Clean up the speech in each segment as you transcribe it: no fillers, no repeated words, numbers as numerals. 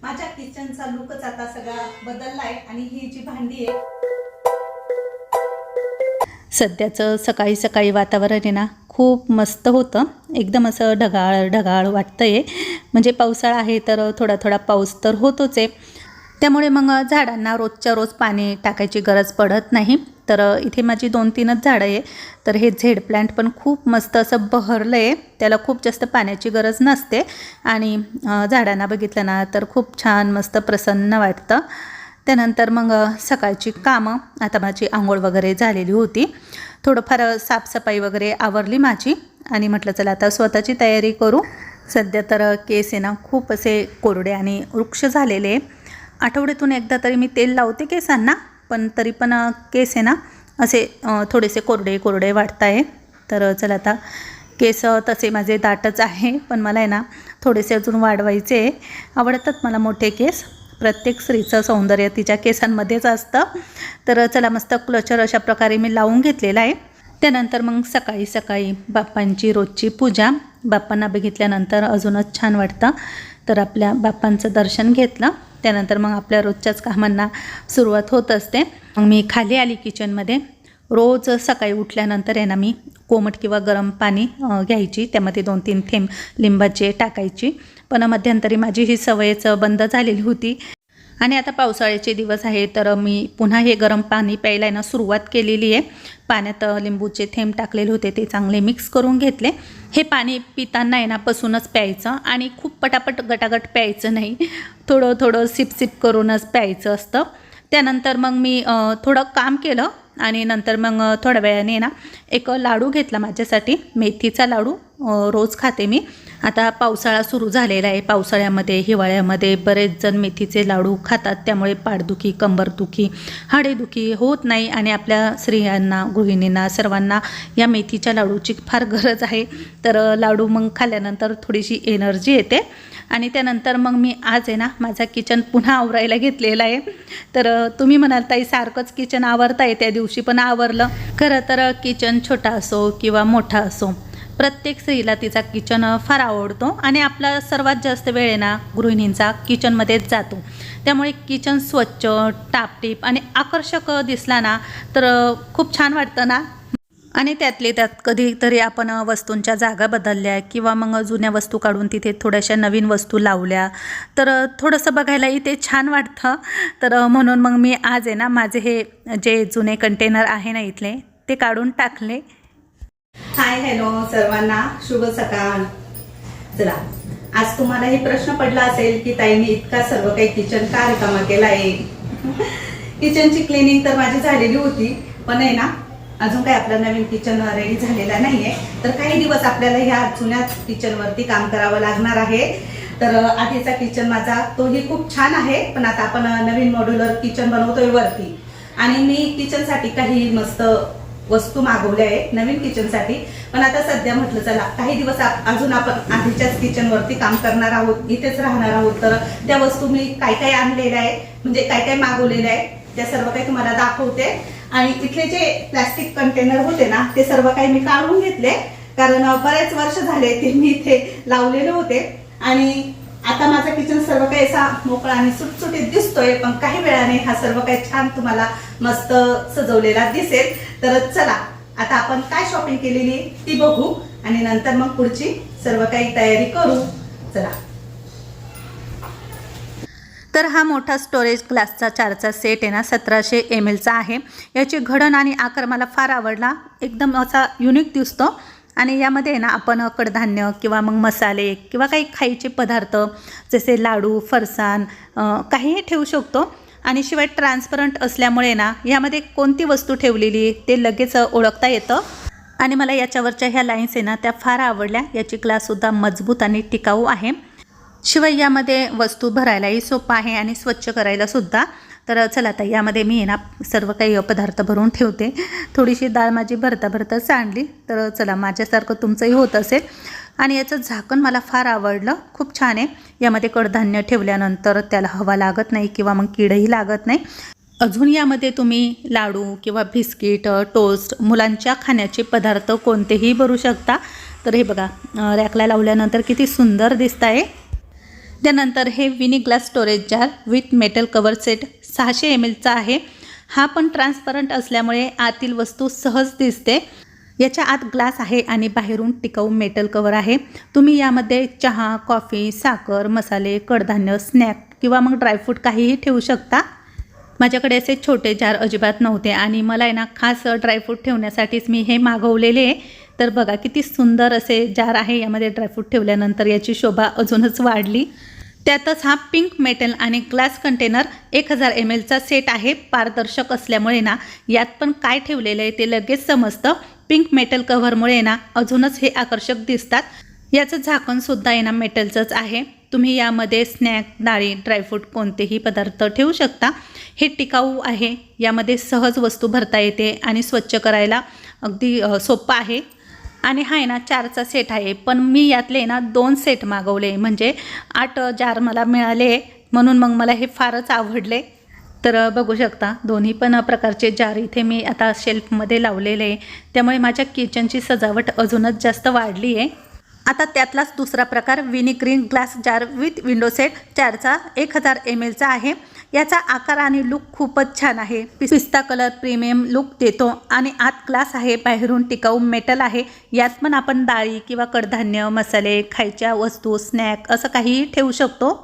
माझ्या किचनचा लुकच आता सगळा बदलला आहे आणि ही जी भांडी आहे, सध्याचं सकाळी सकाळी वातावरण आहे ना खूप मस्त होतं. एकदम असं ढगाळ ढगाळ वाटतं आहे. म्हणजे पावसाळा आहे तर थोडा थोडा पाऊस तर होतोच आहे. त्यामुळे मग झाडांना रोजच्या रोज पाणी टाकायची गरज पडत नाही. तर इथे माझी 2-3च झाडं आहे. तर हे झेड प्लांट पण खूप मस्त असं बहरलं आहे. त्याला खूप जास्त पाण्याची गरज नसते आणि झाडांना बघितलं ना तर खूप छान मस्त प्रसन्न वाटतं. त्यानंतर मग सकाळची कामं, आता माझी आंघोळ वगैरे झालेली होती. थोडंफार साफसफाई वगैरे आवरली माझी आणि म्हटलं चला आता स्वतःची तयारी करू. सध्या तर केस आहे ना खूप असे कोरडे आणि वृक्ष झालेले. आठवड्यातून एकदा तरी मी तेल लावते केसांना, पण तरी पण केस आहे ना असे थोडेसे कोरडे कोरडे वाटत आहे. तर चला आता केस तसे माझे दाटच आहे, पण मला आहे ना थोडेसे अजून वाढवायचे. आवडतात मला मोठे केस. प्रत्येक स्त्रीचं सौंदर्य तिच्या केसांमध्येच असतं. तर चला मस्त क्लचर अशा प्रकारे मी लावून घेतलेला आहे. त्यानंतर मग सकाळी सकाळी बाप्पांची रोजची पूजा. बाप्पांना बघितल्यानंतर अजूनच छान वाटतं. तर आपल्या बाप्पांचं दर्शन घेतलं. त्यानंतर मग आपल्या रोजच्याच कामांना सुरुवात होत असते. मग मी खाली आली किचनमध्ये. रोज सकाळी उठल्यानंतर आहे ना मी कोमट किंवा गरम पाणी घ्यायची, त्यामध्ये 2-3 थेंब लिंबाचे टाकायची. पण मध्यंतरी माझी ही सवयच बंद झालेली होती आणि आता पावसाळ्याचे दिवस आहे तर मी पुन्हा हे गरम पाणी प्यायला आहे ना सुरुवात केलेली आहे. पाण्यात लिंबूचे थेंब टाकलेले होते, ते चांगले मिक्स करून घेतले. हे पाणी पिताना आहे ना पासूनच प्यायचं आणि खूप पटापट गटागट प्यायचं नाही. थोडं थोडं सिप सिप करूनच प्यायचं असतं. त्यानंतर मग मी थोडं काम केलं आणि नंतर मग थोड्या वेळाने ना एक लाडू घेतला माझ्यासाठी, मेथीचा लाडू. रोज खाते मी. आता पावसाळा सुरू झालेला आहे. पावसाळ्यामध्ये हिवाळ्यामध्ये बरेच जण मेथीचे लाडू खातात. त्यामुळे पाठदुखी, कंबरदुखी, हाडेदुखी होत नाही आणि आपल्या स्त्रियांना, गृहिणींना, सर्वांना या मेथीच्या लाडूची फार गरज आहे. तर लाडू मग खाल्ल्यानंतर थोडीशी एनर्जी येते. आणि त्यानंतर मग मी आज आहे ना माझा किचन पुन्हा आवरायला घेतलेला आहे. तर तुम्ही म्हणाल ताई सारखंच किचन आवरताय, त्या दिवशी पण आवरलं. खरं तर किचन छोटा असो किंवा मोठा असो, प्रत्येक स्त्रीला तिचा किचन फार आवडतो आणि आपला सर्वात जास्त वेळ आहे ना गृहिणींचा किचनमध्येच जातो. त्यामुळे किचन स्वच्छ, टापटीप आणि आकर्षक दिसला ना तर खूप छान वाटतं ना. आणि त्यातले त्यात कधीतरी आपण वस्तूंच्या जागा बदलल्या किंवा मग जुन्या वस्तू काढून तिथे थोड्याशा नवीन वस्तू लावल्या तर थोडंसं बघायलाही ते छान वाटतं. तर म्हणून मग मी आज आहे ना माझे हे जे जुने कंटेनर आहे ना इथले ते काढून टाकले. हाय हॅलो सर्वांना, शुभ सकाळ. चला, आज तुम्हाला हे प्रश्न पडला असेल की ताईने इतका सर्व काही किचन का रिकामा केला आहे. किचनची क्लिनिंग तर माझी झालेली होती, पण आहे ना अजून काही आपलं नवीन किचन रेडी झालेला नाहीये. तर काही दिवस आपल्याला ह्या जुन्या किचनवरती काम करावं लागणार आहे. तर आधीचा किचन माझा तोही खूप छान आहे, पण आता आपण नवीन मॉड्युलर किचन बनवतोय वरती. आणि मी किचनसाठी काही मस्त वस्तू मागवल्या आहे नवीन किचनसाठी. पण आता सध्या म्हटलं चला काही दिवस अजून आपण आधीच्याच किचनवरती काम करणार आहोत, इथेच राहणार आहोत. तर त्या वस्तू मी काय काय आणलेल्या आहे, म्हणजे काय काय मागवलेल्या आहे, त्या सर्व काही तुम्हाला दाखवते. आणि इथले जे प्लास्टिक कंटेनर होते ना ते सर्व काही मी काढून घेतले, कारण बरेच वर्ष झाले ते मी इथे लावलेले होते. आणि आता माझं किचन सर्व काही असा मोकळा आणि सुटसुटीत दिसतोय. पण काही वेळाने हा सर्व काही छान तुम्हाला मस्त सजवलेला दिसेल. तर चला आता आपण काय शॉपिंग केलेली ती बघू आणि नंतर मग पुढची सर्व काही तयारी करू. चला. तर हा मोठा स्टोरेज ग्लासचा 4चा सेट आहे ना 1700 ml आहे. याची घडण आणि आकार मला फार आवडला. एकदम असा युनिक दिसतो. आणि यामध्ये ना आपण कडधान्य किंवा मग मसाले किंवा काही खायचे पदार्थ जसे लाडू, फरसाण काहीही ठेवू शकतो. आणि शिवाय ट्रान्सपरंट असल्यामुळे ना यामध्ये कोणती वस्तू ठेवलेली ते लगेच ओळखता येतं. आणि मला याच्यावरच्या ह्या लाईन्स आहे ना त्या फार आवडल्या. याची ग्लाससुद्धा मजबूत आणि टिकाऊ आहे. शिवाय यामध्ये वस्तू भरायलाही सोपं आहे आणि स्वच्छ करायला सुद्धा. तर चला आता यामध्ये मी ना सर्व काही पदार्थ भरून ठेवते. थोडीशी डाळ माझी भरता भरता सांडली. तर चला माझ्यासारखं तुमचंही होत असेल. आणि याचं झाकण मला फार आवडलं, खूप छान आहे. यामध्ये कडधान्य ठेवल्यानंतर त्याला हवा लागत नाही किंवा मग कीडही लागत नाही. अजून यामध्ये तुम्ही लाडू किंवा बिस्किट, टोस्ट, मुलांच्या खाण्याचे पदार्थ कोणतेही भरू शकता. तर हे बघा रॅकला लावल्यानंतर किती सुंदर दिसत आहे. त्यानंतर हे विनी glass storage jar with metal cover set 600 ml चा आहे. हा पण ट्रान्सपरंट असल्यामुळे आतील वस्तू सहज दिसते. याच्या आत ग्लास आहे आणि बाहेरून टिकाऊ मेटल कवर आहे. तुम्ही यामध्ये चहा, कॉफी, साखर, मसाले, कडधान्य, स्नॅक किंवा मग ड्रायफ्रूट काहीही ठेवू शकता. माझ्याकडे असे छोटे जार अजिबात नव्हते आणि मला आहे ना खास ड्रायफ्रूट ठेवण्यासाठीच मी हे मागवलेले आहे. तर बघा किती सुंदर असे जार आहे. यामध्ये ड्रायफ्रूट ठेवल्यानंतर याची शोभा अजूनच वाढली. त्यातच हा पिंक मेटल आणि ग्लास कंटेनर 1000 ml चा सेट आहे. पारदर्शक असल्यामुळे ना यात पण काय ठेवलेलं आहे ते लगेच समजतं. पिंक मेटल कव्हरमुळे ना अजूनच हे आकर्षक दिसतात. याचं झाकणसुद्धा आहे ना मेटलचंच आहे. तुम्ही यामध्ये स्नॅक, डाळी, ड्रायफ्रूट कोणतेही पदार्थ ठेवू शकता. हे टिकाऊ आहे. यामध्ये सहज वस्तू भरता येते आणि स्वच्छ करायला अगदी सोपं आहे. आणि हा आहे ना 4चा सेट आहे. पण मी यातले ना 2 सेट मागवले म्हणजे 8 जार मला मिळाले. म्हणून मग मला हे फारच आवडले. तर बघू शकता दोन्ही पण प्रकारचे जार इथे मी आता शेल्फमध्ये लावलेले आहे. त्यामुळे माझ्या किचनची सजावट अजूनच जास्त वाढली आहे. आता त्यातलाच दुसरा प्रकार विनी green glass jar with window set 4चा 1000 ml चा आहे. याचा आकार आणि लुक खूपच छान आहे. पिस्ता कलर प्रीमियम लुक देतो आणि आत ग्लास आहे, बाहेरून टिकाऊ मेटल आहे. यात पण आपण डाळी किंवा कडधान्य, मसाले, खायच्या वस्तू, स्नॅक असं काहीही ठेवू शकतो.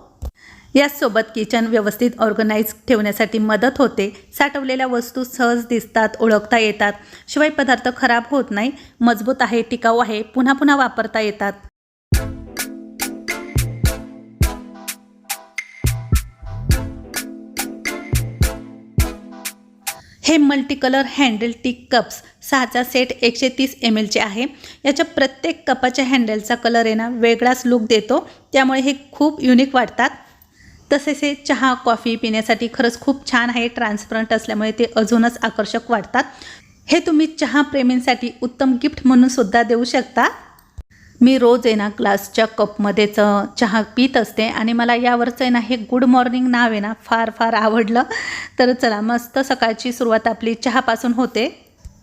याचसोबत किचन व्यवस्थित ऑर्गनाईज ठेवण्यासाठी मदत होते. साठवलेल्या वस्तू सहज दिसतात, ओळखता येतात. शिवाय पदार्थ खराब होत नाही. मजबूत आहे, टिकाऊ आहे, पुन्हा पुन्हा वापरता येतात. हे multi colour handle tea cups 6चा सेट 130 ml चे आहे. याच्या प्रत्येक कपाच्या हँडलचा कलर आहे ना वेगळाच लुक देतो. त्यामुळे हे खूप युनिक वाटतात. तसेच हे चहा, कॉफी पिण्यासाठी खरंच खूप छान आहे. ट्रान्सपरंट असल्यामुळे ते अजूनच आकर्षक वाटतात. हे तुम्ही चहा प्रेमींसाठी उत्तम गिफ्ट म्हणून सुद्धा देऊ शकता. मी रोज आहे ना ग्लासच्या कपमध्येच चहा पीत असते आणि मला यावरचं आहे ना हे गुड मॉर्निंग नाव आहे ना फार आवडलं. तर चला मस्त सकाळची सुरुवात आपली चहापासून होते.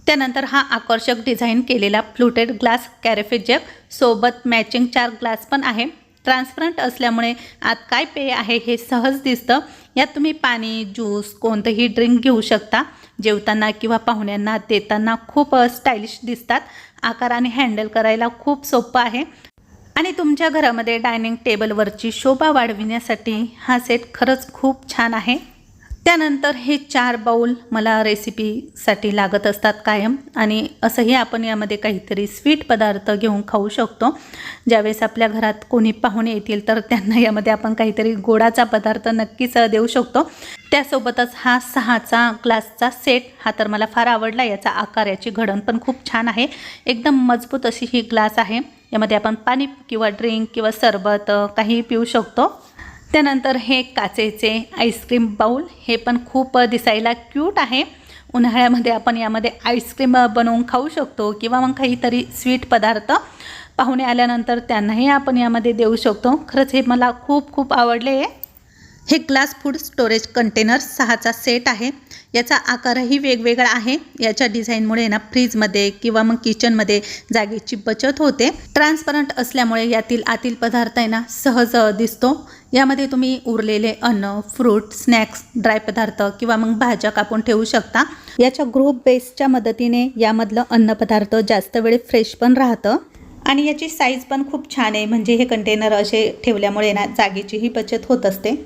त्यानंतर हा आकर्षक डिझाईन केलेला फ्लुटेड ग्लास कॅरेफे जग सोबत मॅचिंग 4 ग्लास पण आहे. ट्रान्सपरंट असल्यामुळे आत काय पेय आहे हे सहज दिसतं. यात तुम्ही पाणी, ज्यूस कोणतंही ड्रिंक घेऊ शकता. जेवताना किंवा पाहुण्यांना देताना खूप स्टायलिश दिसतात. आकार आणि हँडल करायला खूप सोपं आहे आणि तुमच्या घरामध्ये डायनिंग टेबलवरची शोभा वाढविण्यासाठी हा सेट खरंच खूप छान आहे. त्यानंतर हे 4 बाउल मला रेसिपीसाठी लागत असतात कायम आणि असंही आपण यामध्ये काहीतरी स्वीट पदार्थ घेऊन खाऊ शकतो. ज्यावेळेस आपल्या घरात कोणी पाहुणे येतील तर त्यांना यामध्ये आपण काहीतरी गोडाचा पदार्थ नक्कीच देऊ शकतो. त्यासोबतच हा 6चा ग्लासचा सेट हा तर मला फार आवडला. याचा आकार, याची घडण पण खूप छान आहे. एकदम मजबूत अशी ही ग्लास आहे. यामध्ये आपण पाणी किंवा ड्रिंक किंवा सरबत काही पिऊ शकतो. त्यानंतर हे काचेचे आईस्क्रीम बाउल, हे पण खूप दिसायला क्यूट आहे. उन्हाळ्यामध्ये आपण यामध्ये आईस्क्रीम बनवून खाऊ शकतो किंवा मग काहीतरी स्वीट पदार्थ पाहुणे आल्यानंतर त्यांनाही आपण यामध्ये देऊ शकतो. खरंच हे मला खूप आवडले. हे ग्लास फूड स्टोरेज कंटेनर 6चा सेट आहे. याचा आकारही वेगवेगळा आहे. याच्या डिझाईनमुळे ना फ्रीजमध्ये किंवा मग किचनमध्ये जागेची बचत होते. ट्रान्सपरंट असल्यामुळे यातील आतील पदार्थ आहे ना सहज दिसतो. यामध्ये तुम्ही उरलेले अन्न, फ्रूट, स्नॅक्स, ड्राय पदार्थ किंवा मग भाज्या कापून ठेवू शकता. याच्या ग्रुप बेसच्या मदतीने यामधलं अन्नपदार्थ जास्त वेळ फ्रेश पण राहतं आणि याची साईज पण खूप छान आहे. म्हणजे हे कंटेनर असे ठेवल्यामुळे ना जागेचीही बचत होत असते.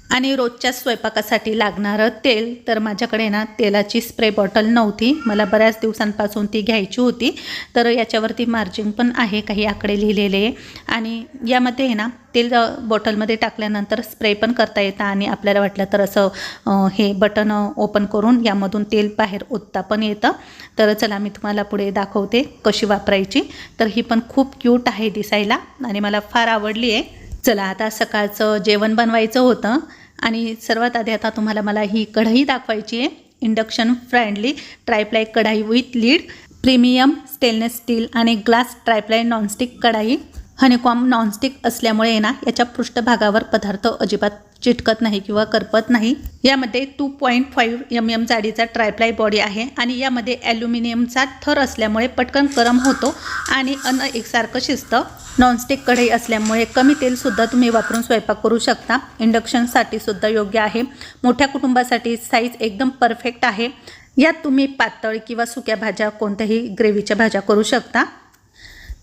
आणि रोजच्या स्वयंपाकासाठी लागणारं तेल, तर माझ्याकडे ना तेलाची स्प्रे बॉटल नव्हती. मला बऱ्याच दिवसांपासून ती घ्यायची होती. तर याच्यावरती मार्जिन पण आहे, काही आकडे लिहिलेले. आणि यामध्ये आहे ना तेल बॉटलमध्ये टाकल्यानंतर स्प्रे पण करता येतं आणि आपल्याला वाटलं तर असं हे बटन ओपन करून यामधून तेल बाहेर ओतता पण येतं. तर चला मी तुम्हाला पुढे दाखवते कशी वापरायची. तर ही पण खूप क्यूट आहे दिसायला आणि मला फार आवडली आहे. चला आता सकाळचं जेवण बनवायचं होतं आणि सर्वात आधी आता तुम्हाला मला ही कढई दाखवायची आहे. इंडक्शन फ्रेंडली ट्रायप्लाय कढाई with lead, premium stainless steel आणि ग्लास ट्रायप्लाय नॉनस्टिक कढाई. हनीकॉम नॉनस्टिक असल्यामुळे ना याच्या पृष्ठभागावर पदार्थ अजिबात चिटकत नाही किंवा करपत नाही। यामध्ये 2.5 mm जाडीचा ट्रायप्लाय बॉडी आहे आणि यामध्ये ॲल्युमिनियमचा थर असल्यामुळे पटकन गरम होतो आणि अन्न एकसारखं शिजतं। नॉनस्टिक कढई असल्यामुळे कमी तेलसुद्धा तुम्ही वापरून स्वयंपाक करू शकता। इंडक्शनसाठी सुद्धा योग्य आहे। मोठ्या कुटुंबासाठी साईज एकदम परफेक्ट आहे। यात तुम्ही पातळ किंवा सुक्या भाज्या कोणत्याही ग्रेव्हीच्या भाज्या करू शकता।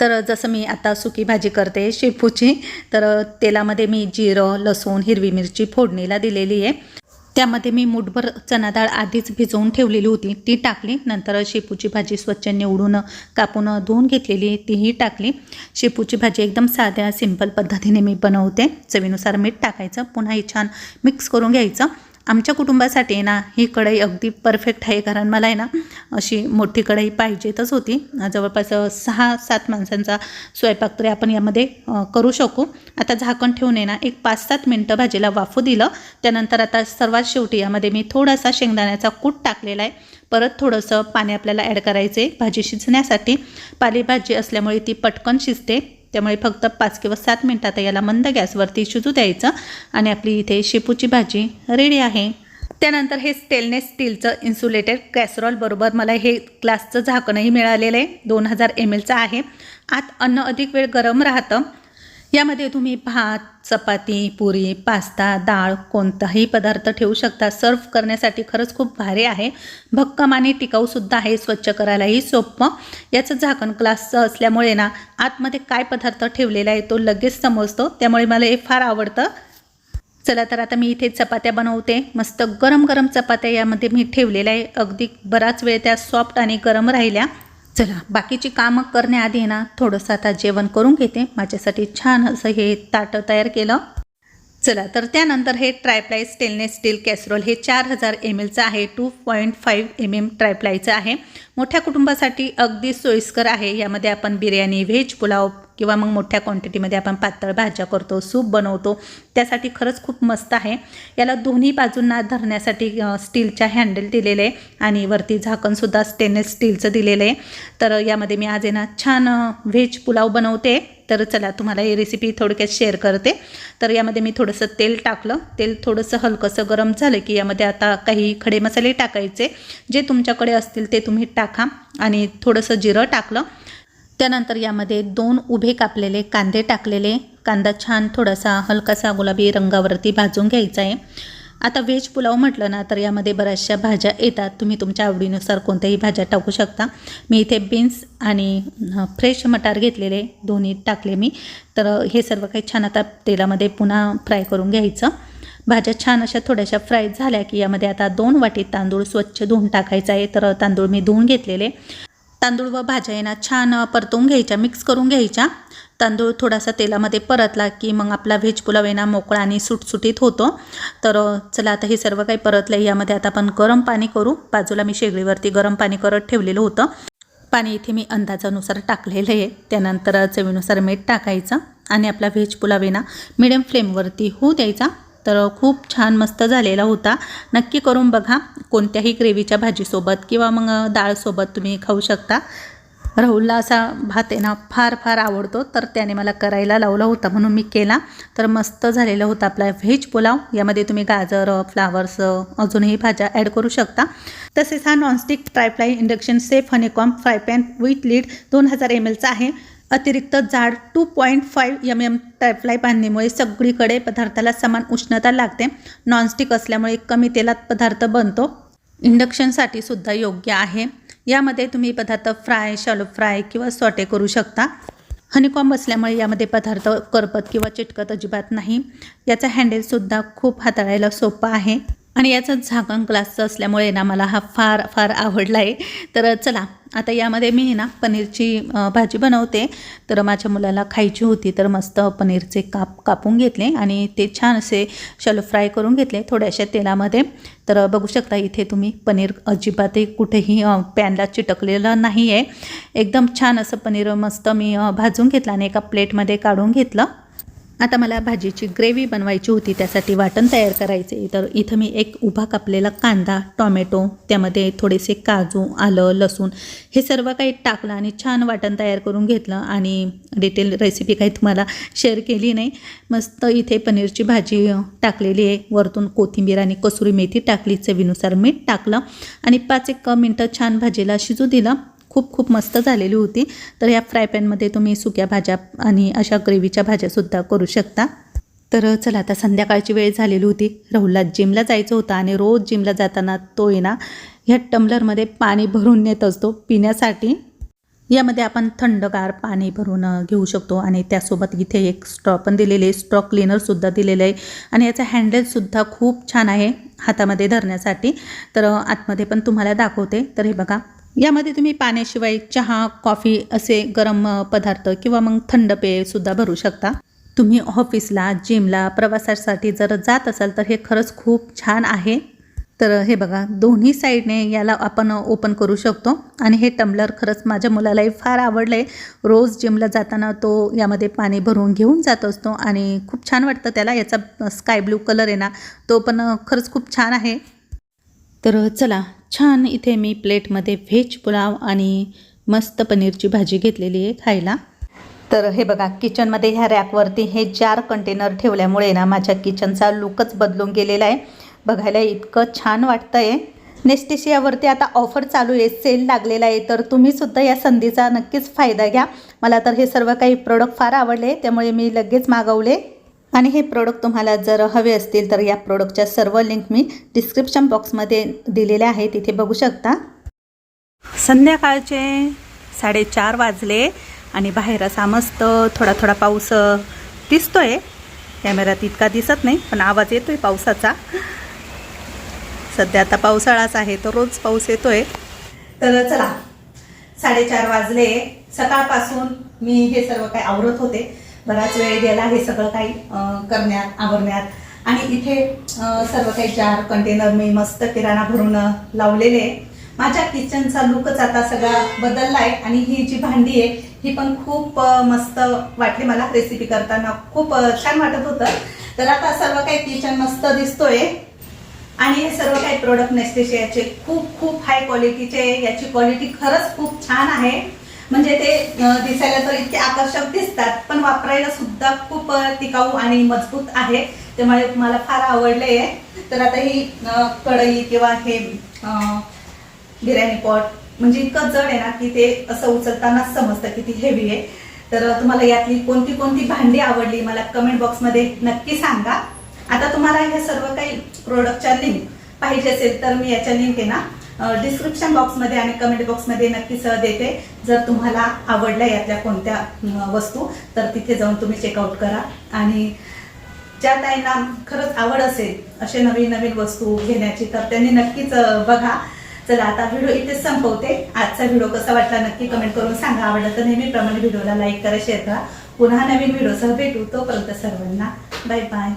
तर जसं मी आता सुकी भाजी करते शेपूची, तर तेलामध्ये मी जिरं, लसूण, हिरवी मिरची फोडणीला दिलेली आहे। त्यामध्ये मी मूठभर चणा डाळ आधीच भिजवून ठेवलेली होती, ती टाकली। नंतर शेपूची भाजी स्वच्छ निवडून कापून धुवून घेतलेली तीही टाकली। शेपूची भाजी एकदम साध्या सिंपल पद्धतीने मी बनवते। चवीनुसार मीठ टाकायचं, पुन्हा ही छान मिक्स करून घ्यायचं। आमच्या कुटुंबासाठी ना ही कढई अगदी परफेक्ट आहे, कारण मला आहे ना अशी मोठी कढई पाहिजेतच होती। जवळपास 6-7 माणसांचा स्वयंपाक तरी आपण यामध्ये करू शकू। आता झाकण ठेवून आहे ना एक 5-7 मिनटं भाजीला वाफू दिलं। त्यानंतर आता सर्वात शेवटी यामध्ये मी थोडासा शेंगदाण्याचा कूट टाकलेला आहे। परत थोडंसं पाणी आपल्याला ॲड करायचं आहे भाजी शिजण्यासाठी। पालेभाजी असल्यामुळे ती पटकन शिजते, त्यामुळे फक्त 5 किंवा 7 मिनटात याला मंद गॅसवरती शिजू द्यायचं आणि आपली इथे शेपूची भाजी रेडी आहे। त्यानंतर हे स्टेनलेस स्टीलचं इन्सुलेटेड कॅसरॉल बरोबर मला हे ग्लासचं झाकणही मिळालेलं आहे। 2000 ml आहे। आत अन्न अधिक वेळ गरम राहतं। यामध्ये तुम्ही भात, चपाती, पुरी, पास्ता, डाळ कोणताही पदार्थ ठेवू शकता। सर्व्ह करण्यासाठी खरंच खूप भारी आहे। भक्कम आणि टिकाऊसुद्धा आहे, स्वच्छ करायलाही सोपं। याचं झाकण ग्लासचं असल्यामुळे ना आतमध्ये काय पदार्थ ठेवलेला आहे तो लगेच समजतो, त्यामुळे मला हे फार आवडतं। चला तर आता मी इथे चपात्या बनवते। मस्त गरम गरम चपात्या यामध्ये मी ठेवलेल्या आहे। अगदी बराच वेळ त्या सॉफ्ट आणि गरम राहिल्या। चला बाकीची कामं करण्याआधी ना थोडंसं आता जेवण करून घेते। माझ्यासाठी छान असं हे ताटं तयार केलं। चला तर त्यानंतर हे ट्रायप्लाय स्टेनलेस स्टील कॅसरोल हे 4000 mlचं आहे। 2.5 mm ट्रायप्लायचं आहे। मोठ्या कुटुंबासाठी अगदी सोयीस्कर आहे। यामध्ये आपण बिर्याणी, व्हेज पुलाव किंवा मग मोठ्या क्वांटिटीमध्ये आपण पातळ भाज्या करतो, सूप बनवतो, त्यासाठी खरंच खूप मस्त आहे। याला दोन्ही बाजूंना धरण्यासाठी स्टीलच्या हँडल दिलेले आहे आणि वरती झाकणसुद्धा स्टेनलेस स्टीलचं दिलेलं आहे। तर यामध्ये मी आज आहे ना छान व्हेज पुलाव बनवते। तर चला तुम्हाला ही रेसिपी थोडक्यात शेअर करते। तर यामध्ये मी थोडंसं तेल टाकलं। तेल थोडंसं हलकंसं गरम झालं की यामध्ये आता काही खडे मसाले टाकायचे, जे तुमच्याकडे असतील ते तुम्ही टाका आणि थोडंसं जिरं टाकलं। त्यानंतर यामध्ये 2 उभे कापलेले कांदे टाकलेले। कांदा छान थोडासा हलकासा गुलाबी रंगावरती भाजून घ्यायचा आहे। आता व्हेज पुलाव म्हटलं ना तर यामध्ये बऱ्याचशा भाज्या येतात, तुम्ही तुमच्या आवडीनुसार कोणत्याही भाज्या टाकू शकता। मी इथे बीन्स आणि फ्रेश मटार घेतलेले, दोन्ही टाकले मी। तर हे सर्व काही छान आता तेलामध्ये पुन्हा फ्राय करून घ्यायचं। भाज्या छान अशा थोड्याशा फ्राय झाल्या की यामध्ये आता 2 वाटी तांदूळ स्वच्छ धुवून टाकायचा आहे। तर तांदूळ मी धुवून घेतलेले। तांदूळ व भाज्या आहे ना छान परतवून घ्यायच्या, मिक्स करून घ्यायच्या। तांदूळ थोडासा तेलामध्ये परतला की मग आपला व्हेज पुलाव आहे ना मोकळा आणि सुटसुटीत होतो। तर चला आता हे सर्व काही परतलं, यामध्ये आता आपण गरम पाणी करू। बाजूला मी शेगडीवरती गरम पाणी करत ठेवलेलं होतं। पाणी इथे मी अंदाजानुसार टाकलेलं आहे। त्यानंतर चवीनुसार मीठ टाकायचं आणि आपला व्हेज पुलाव आहे ना मिडियम फ्लेमवरती होऊ द्यायचा। तर खूप छान मस्त झालेला होता। नक्की करून बघा। कोणत्याही ग्रेव्हीच्या भाजीसोबत किंवा मग डाळसोबत तुम्ही खाऊ शकता। राहुलला असा भात आहे ना फार फार आवडतो, तर त्याने मला करायला लावला होता म्हणून मी केला। तर मस्त झालेला होता आपला व्हेज पुलाव। यामध्ये तुम्ही गाजर, फ्लावर्स अजूनही भाज्या ॲड करू शकता। तसेच हा nonstick tri-ply induction safe honeycomb fry pan with lead 2000 mlचा आहे। अतिरिक्त जाड 2.5 mm ट्रायप्लाय बांधणीमुळे सगळीकडे पदार्थाला समान उष्णता लागते। नॉनस्टिक असल्यामुळे कमी तेलात पदार्थ बनतो। इंडक्शनसाठी सुद्धा योग्य आहे। यामध्ये तुम्ही पदार्थ फ्राय, शॅलो फ्राय किंवा सॉटे करू शकता। हनीकॉम असल्यामुळे यामध्ये पदार्थ करपत किंवा चिटकत अजिबात नाही। याचा हँडलसुद्धा खूप हाताळायला सोपा आहे आणि याचं झाकण ग्लासचं असल्यामुळे ना मला हा फार फार आवडला आहे। तर चला आता यामध्ये मी ना पनीरची भाजी बनवते। तर माझ्या मुलाला खायची होती, तर मस्त पनीरचे कापून घेतले आणि ते छान असे शॅलो फ्राय करून घेतले थोड्याशा तेलामध्ये। तर बघू शकता इथे तुम्ही पनीर अजिबातही कुठेही पॅनला चिटकलेलं नाही आहे। एकदम छान असं पनीर मस्त मी भाजून घेतलं आणि एका प्लेटमध्ये काढून घेतलं। आता मला भाजीची ग्रेव्ही बनवायची होती, त्यासाठी वाटण तयार करायचे. तर इथं मी एक उभा कापलेला कांदा, टॉमॅटो, त्यामध्ये थोडेसे काजू, आलं, लसूण हे सर्व काही टाकलं आणि छान वाटण तयार करून घेतलं. आणि डिटेल रेसिपी काही तुम्हाला शेअर केली नाही. मस्त इथे पनीरची भाजी टाकलेली आहे, वरतून कोथिंबीर आणि कसुरी मेथी टाकली, चवीनुसार मीठ टाकलं आणि 5-1 मिनटं छान भाजीला शिजू दिलं. खूप मस्त झालेली होती. तर या फ्राय पॅनमध्ये तुम्ही सुक्या भाज्या आणि अशा ग्रेव्हीच्या भाज्यासुद्धा करू शकता. तर चला, आता संध्याकाळची वेळ झालेली होती. राहुलला जिमला जायचं होतं आणि रोज जिमला जाताना तो आहे ना ह्या टम्बलरमध्ये पाणी भरून नेत असतो पिण्यासाठी. यामध्ये आपण थंडगार पाणी भरून घेऊ शकतो आणि त्यासोबत इथे एक स्ट्रॉ पण दिलेले आहे, स्ट्रॉ क्लीनरसुद्धा दिलेलं आहे आणि याचं हँडलसुद्धा खूप छान आहे हातामध्ये धरण्यासाठी. तर आतमध्ये पण तुम्हाला दाखवते. तर हे बघा, यामध्ये तुम्ही पाण्याशिवाय चहा, कॉफी असे गरम पदार्थ किंवा मग थंड पेयसुद्धा भरू शकता. तुम्ही ऑफिसला, जिमला, प्रवासासाठी जर जात असाल तर हे खरंच खूप छान आहे. तर हे बघा, दोन्ही साईडने याला आपण ओपन करू शकतो आणि हे टम्बलर खरंच माझ्या मुलालाही फार आवडलं आहे. रोज जिमला जाताना तो यामध्ये पाणी भरून घेऊन जात असतो आणि खूप छान वाटतं त्याला. याचा स्काय ब्लू कलर आहे ना, तो पण खरंच खूप छान आहे. तर चला, छान इथे मी प्लेटमध्ये व्हेज पुलाव आणि मस्त पनीरची भाजी घेतलेली आहे खायला. तर हे बघा, किचनमध्ये ह्या रॅकवरती हे 4 कंटेनर ठेवल्यामुळे ना माझ्या किचनचा लुकच बदलून गेलेला आहे. बघायला इतकं छान वाटतं आहे. नेस्टेशियावरती आता ऑफर चालू आहे, सेल लागलेला आहे. तर तुम्हीसुद्धा या संधीचा नक्कीच फायदा घ्या. मला तर हे सर्व काही प्रोडक्ट फार आवडले, त्यामुळे मी लगेच मागवले. आणि हे प्रोडक्ट तुम्हाला जर हवे असतील तर या प्रोडक्टच्या सर्व लिंक मी डिस्क्रिप्शन बॉक्समध्ये दिलेल्या आहे, तिथे बघू शकता. संध्याकाळचे 4:30 वाजले आणि बाहेर असा मस्त थोडा पाऊस दिसतोय. कॅमेऱ्यात इतका दिसत नाही पण आवाज येतोय पावसाचा. सध्या आता पावसाळाच आहे, तर रोज पाऊस येतोय. तर चला, 4:30 वाजले. सकाळपासून मी हे सर्व काही आवरत होते. बराच वेळ गेला हे सगळं काही करण्यात, आवरण्यात. आणि इथे सर्व काही 4 कंटेनर मी मस्त किराणा भरून लावलेले. माझ्या किचनचा लुकच आता सगळा बदलला आहे. आणि ही जी भांडी आहे ही पण खूप मस्त वाटली मला. रेसिपी करताना खूप छान वाटत होतं. तर आता सर्व काही किचन मस्त दिसतोय. आणि हे सर्व काही प्रोडक्ट नेस्टेशियाचे खूप हाय क्वालिटीचे. याची क्वालिटी खरंच खूप छान आहे. म्हणजे ते दिसायला तर इतके आकर्षक दिसतात, पण वापरायला सुद्धा खूप टिकाऊ आणि मजबूत आहे. त्यामुळे मला फार आवडले. तर आता ही कढई किंवा हे बिर्याणी पॉट म्हणजे इतकं जड आहे ना की ते असं उचलतानाच समजतं किती हेवी आहे. तर तुम्हाला यातली कोणती भांडी आवडली मला कमेंट बॉक्समध्ये नक्की सांगा. आता तुम्हाला ह्या सर्व काही प्रोडक्टच्या लिंक पाहिजे असेल तर मी याच्या लिंक आहे ना डिस्क्रिप्शन बॉक्समध्ये आणि कमेंट बॉक्समध्ये नक्कीच देते. जर तुम्हाला आवडल्या यातल्या कोणत्या वस्तू तर तिथे जाऊन तुम्ही चेकआउट करा. आणि ज्या ताईंना खरंच आवड असेल असे नवीन वस्तू घेण्याची तर त्यांनी नक्कीच बघा. चला, आता व्हिडिओ इथेच संपवते. आजचा व्हिडिओ कसा वाटला नक्की कमेंट करून सांगा. आवडला तर नेहमीप्रमाणे व्हिडिओला लाईक करा, शेअर करा. पुन्हा नवीन व्हिडिओसह भेटू. तोपर्यंत सर्वांना बाय बाय.